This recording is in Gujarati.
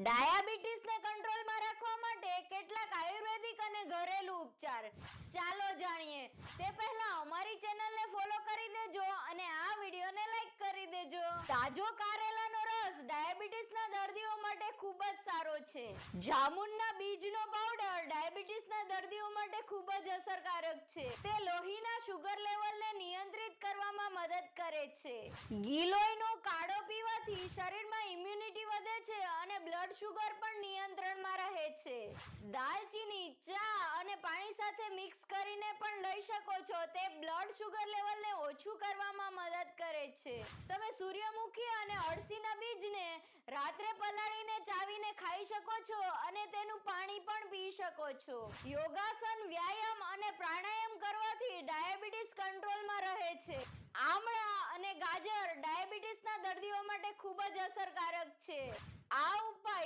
ડાયાબિટીસને કંટ્રોલમાં રાખવા માટે કેટલાક આયુર્વેદિક અને ઘરેલું ઉપચાર ચાલો જાણીએ તે પહેલા અમારી ચેનલને ફોલો કરી દેજો અને આ વિડીયોને લાઈક કરી દેજો। તાજો કારેલાનો રસ ડાયાબિટીસના દર્દીઓ માટે ખૂબ જ સારો છે। જામુનના બીજનો પાવડર ડાયાબિટીસના દર્દીઓ માટે ખૂબ જ અસરકારક છે। તે લોહીના શુગર લેવલને નિયંત્રિત કરવામાં મદદ કરે છે। ગિલોયનો કાઢો પીવાથી શરીરમાં ઇમ્યુનિટી વધે છે અને બ્લડ શુગર પણ નિયંત્રણમાં રહે છે। દાલચીની ચા અને પાણી સાથે મિક્સ કરીને પણ લઈ શકો છો। તે બ્લડ શુગર લેવલને ઓછું કરવામાં મદદ કરે છે। તમે સૂર્યમુખી અને અળસીના બીજને રાત્રે પલાળીને ચાવીને ખાઈ શકો છો અને તેનું પાણી પણ પી શકો છો। યોગાસન, વ્યાયામ અને પ્રાણાયામ કરવાથી ડાયાબિટીસ કંટ્રોલમાં રહે છે। આમળા અને ગાજર ડાયાબિટીસના દર્દીઓ માટે ખૂબ જ અસરકારક છે। આ ઉપાય